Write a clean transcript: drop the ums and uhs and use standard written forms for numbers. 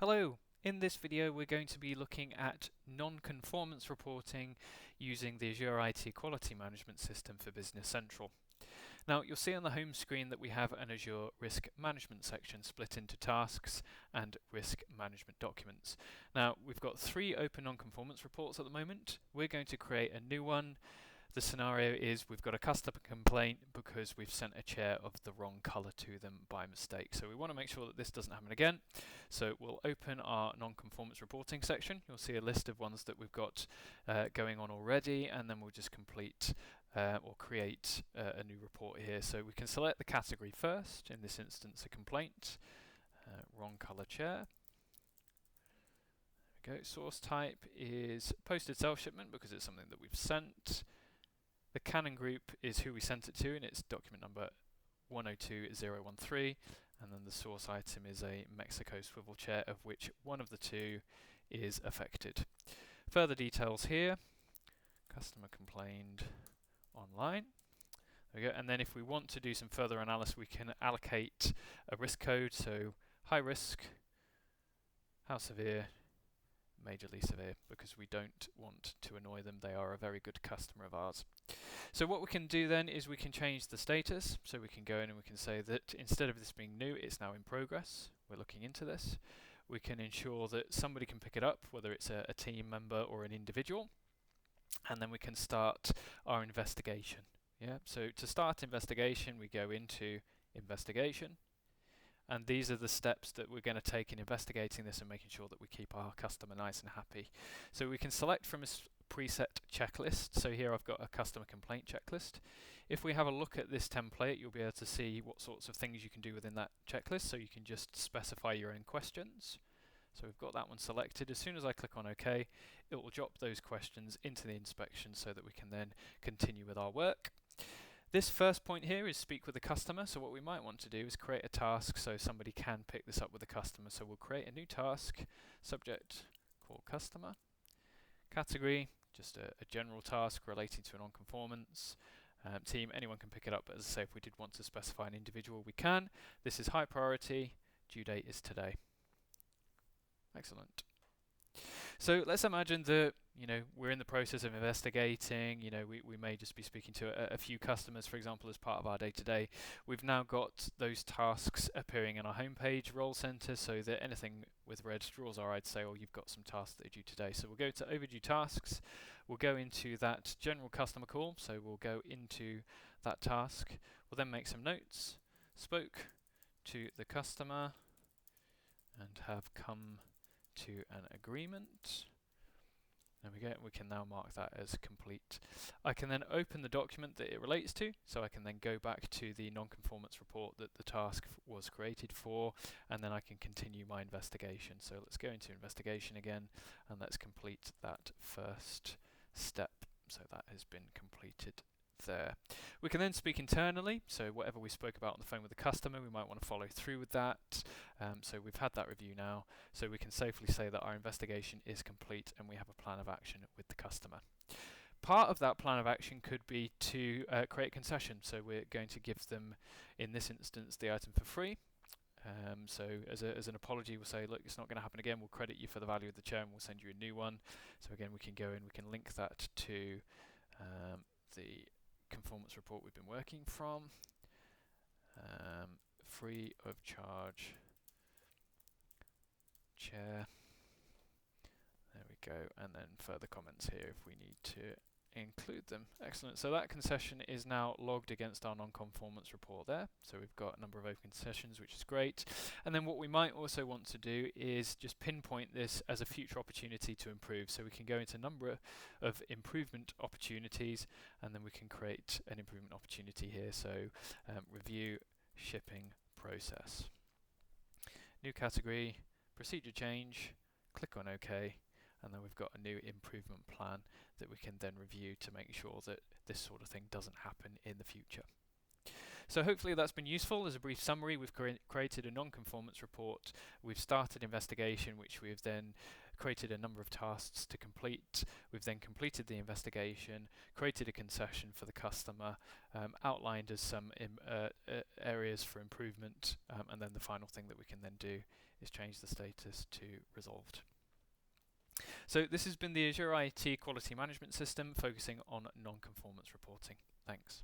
Hello! In this video we're going to be looking at non-conformance reporting using the Azzure IT Quality Management System for Business Central. Now you'll see on the home screen that we have an Azzure Risk Management section split into tasks and risk management documents. Now we've got 3 open non-conformance reports at the moment. We're going to create a new one. The scenario is we've got a customer complaint because we've sent a chair of the wrong colour to them by mistake. So we want to make sure that this doesn't happen again. So we'll open our non-conformance reporting section. You'll see a list of ones that we've got going on already, and then we'll just complete or create a new report here. So we can select the category first, in this instance a complaint, wrong colour chair. There we go. Source type is posted self-shipment because it's something that we've sent. The Canon group is who we sent it to, and it's document number 102013, and then the source item is a Mexico swivel chair, of which one of the 2 is affected. Further details here: customer complained online. There we go. And then if we want to do some further analysis, we can allocate a risk code, so high risk, how severe, majorly severe, because we don't want to annoy them. They are a very good customer of ours. So what we can do then is we can change the status. So we can go in and we can say that instead of this being new, it's now in progress. We're looking into this. We can ensure that somebody can pick it up, whether it's a team member or an individual, and then we can start our investigation. So to start investigation, we go into investigation. And these are the steps that we're going to take in investigating this and making sure that we keep our customer nice and happy. So we can select from a preset checklist. So here I've got a customer complaint checklist. If we have a look at this template, you'll be able to see what sorts of things you can do within that checklist. So you can just specify your own questions. So we've got that one selected. As soon as I click on OK, it will drop those questions into the inspection so that we can then continue with our work. This first point here is speak with the customer. So what we might want to do is create a task so somebody can pick this up with the customer. So we'll create a new task, subject, call customer, category, just a general task relating to a non-conformance. Team, anyone can pick it up, but as I say, if we did want to specify an individual, we can. This is high priority, due date is today. Excellent. So let's imagine that we're in the process of investigating. We may just be speaking to a few customers, for example, as part of our day-to-day. We've now got those tasks appearing in our homepage role center, so that anything with red draws our eye to say, "Oh, you've got some tasks that are due today." So we'll go to overdue tasks. We'll go into that general customer call. So we'll go into that task. We'll then make some notes. Spoke to the customer and have come to an agreement. There we go. We can now mark that as complete. I can then open the document that it relates to, so I can then go back to the non-conformance report that the task was created for, and then I can continue my investigation. So let's go into investigation again, and let's complete that first step. So that has been completed there. We can then speak internally, so whatever we spoke about on the phone with the customer, we might want to follow through with that. So we've had that review now, so we can safely say that our investigation is complete and we have a plan of action with the customer. Part of that plan of action could be to create a concession, so we're going to give them, in this instance, the item for free. So as an apology, we'll say, look, it's not going to happen again, we'll credit you for the value of the chair and we'll send you a new one. So again, we can go in, we can link that to the conformance report we've been working from. Free of charge chair. There we go. And then further comments here if we need to include them. Excellent. So that concession is now logged against our non-conformance report there. So we've got a number of open concessions, which is great. And then what we might also want to do is just pinpoint this as a future opportunity to improve. So we can go into a number of improvement opportunities, and then we can create an improvement opportunity here. So review shipping process. New category, procedure change, click on OK. And then we've got a new improvement plan that we can then review to make sure that this sort of thing doesn't happen in the future. So hopefully that's been useful. As a brief summary, we've created a non-conformance report, we've started investigation, which we've then created a number of tasks to complete, we've then completed the investigation, created a concession for the customer, outlined as some areas for improvement, and then the final thing that we can then do is change the status to resolved. So this has been the Azzure IT Quality Management System focusing on non-conformance reporting. Thanks.